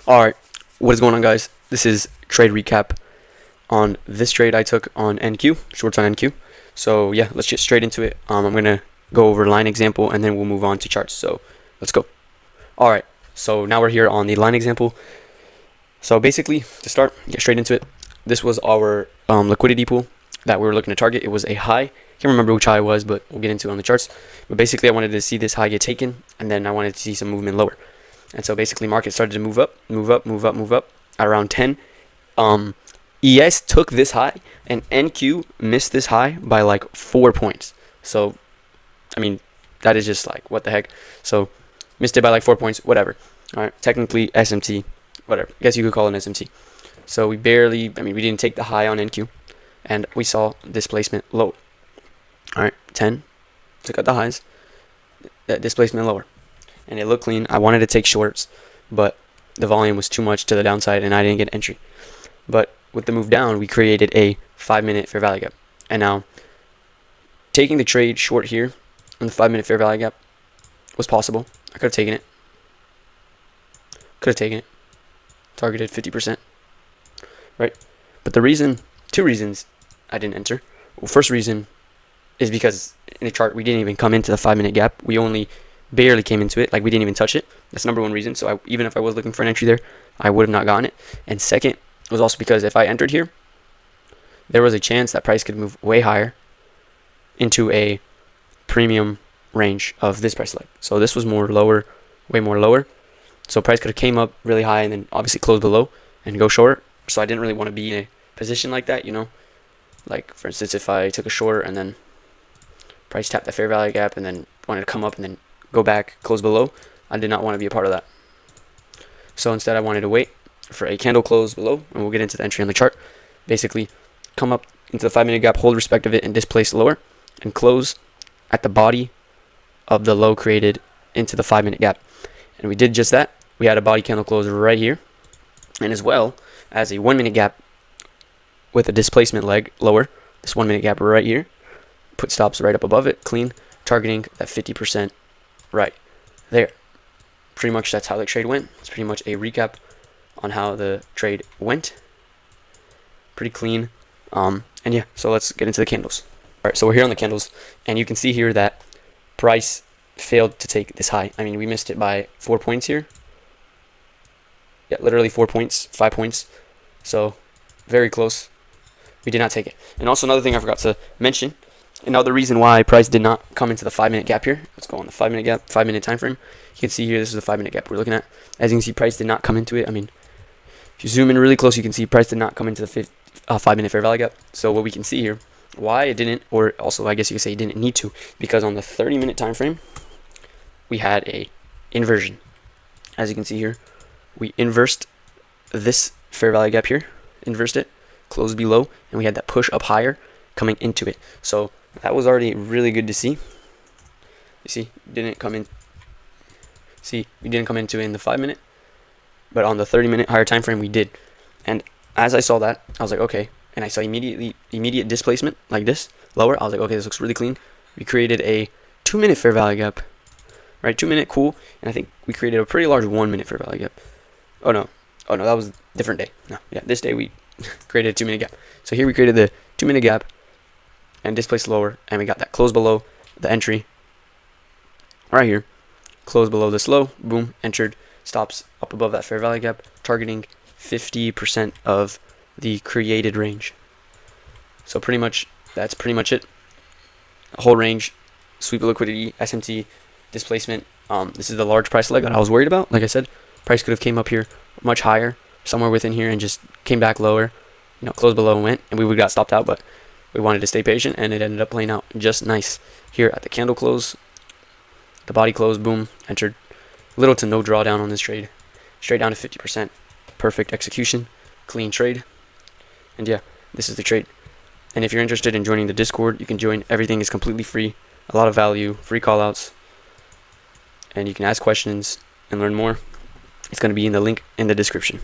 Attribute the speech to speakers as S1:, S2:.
S1: Alright, what is going on, guys? This is trade recap on this trade I took on NQ, shorts on NQ. So yeah, let's get straight into it. I'm going to go over line example and then we'll move on to charts. So let's go. Alright, so now we're here on the line example. So basically, to start, get straight into it. This was our liquidity pool that we were looking to target. It was a high. Can't remember which high it was, but we'll get into it on the charts. But basically, I wanted to see this high get taken, and then I wanted to see some movement lower. And so basically, market started to move up at around 10. ES took this high, and NQ missed this high by like 4 points. So, I mean, that is just like, what the heck? So, missed it by like 4 points, whatever. All right, technically SMT, whatever. I guess you could call it an SMT. So we barely, we didn't take the high on NQ, and we saw displacement low. All right, 10, took out the highs, that displacement lower, and it looked clean. I wanted to take shorts, but the volume was too much to the downside, and I didn't get entry. But with the move down, we created a 5-minute fair value gap, and now taking the trade short here on the 5-minute fair value gap was possible. I could have taken it. Targeted 50%. Right? But the reason, two reasons I didn't enter. Well, first reason is because in the chart we didn't even come into the 5-minute gap. We only barely came into it, like we didn't even touch it. That's number one reason. So even if I was looking for an entry there, I would have not gotten it. And second was also because if I entered here, there was a chance that price could move way higher into a premium range of this price leg. So this was more lower, way more lower. So price could have came up really high and then obviously closed below and go short. So I didn't really want to be in a position like that, you know. Like, for instance, if I took a short and then price tapped the fair value gap and then wanted to come up and then go back, close below, I did not want to be a part of that. So instead, I wanted to wait for a candle close below, and we'll get into the entry on the chart. Basically, come up into the 5-minute gap, hold respect of it, and displace lower, and close at the body of the low created into the 5-minute gap. And we did just that. We had a body candle close right here, and as well as a 1-minute gap with a displacement leg lower. This 1-minute gap right here. Put stops right up above it, clean, targeting that 50% right there. Pretty much that's how the trade went. It's pretty much a recap on how the trade went. Pretty clean. And yeah, so let's get into the candles. All right, so we're here on the candles, and you can see here that price failed to take this high. I mean, we missed it by 4 points here. Yeah, literally 4 points, 5 points. So very close. We did not take it. And also another thing I forgot to mention, another reason why price did not come into the 5-minute gap here. Let's go on the 5-minute gap, 5-minute time frame. You can see here, this is the 5-minute gap we're looking at. As you can see, price did not come into it. I mean, if you zoom in really close, you can see price did not come into the 5-minute fair value gap. So what we can see here, why it didn't, or also I guess you could say it didn't need to, because on the 30-minute time frame, we had a inversion. As you can see here, we inversed this fair value gap here, inversed it, closed below, and we had that push up higher coming into it. So that was already really good to see. You see, didn't come in. See, we didn't come into it in the 5-minute, but on the 30-minute higher time frame we did. And as I saw that, I was like, okay. And I saw immediate displacement like this lower. I was like, okay, this looks really clean. We created a 2-minute fair value gap, right? 2-minute, cool. And I think we created a pretty large 1-minute fair value gap. Oh no, that was a different day. No, yeah, this day we created a 2-minute gap. So here we created the 2-minute gap and displaced lower, and we got that close below the entry right here. Close below this low, boom, entered, stops up above that fair value gap, targeting 50% of the created range. So pretty much, that's pretty much it. Whole range, sweep of liquidity, SMT, displacement. This is the large price leg that I was worried about. Like I said, price could have came up here much higher, somewhere within here, and just came back lower, you know, closed below and went, and we would have got stopped out, but we wanted to stay patient, and it ended up playing out just nice. Here at the candle close, the body close, boom, entered. Little to no drawdown on this trade. Straight down to 50%. Perfect execution, clean trade. And yeah, this is the trade. And if you're interested in joining the Discord, you can join. Everything is completely free. A lot of value, free callouts, and you can ask questions and learn more. It's going to be in the link in the description.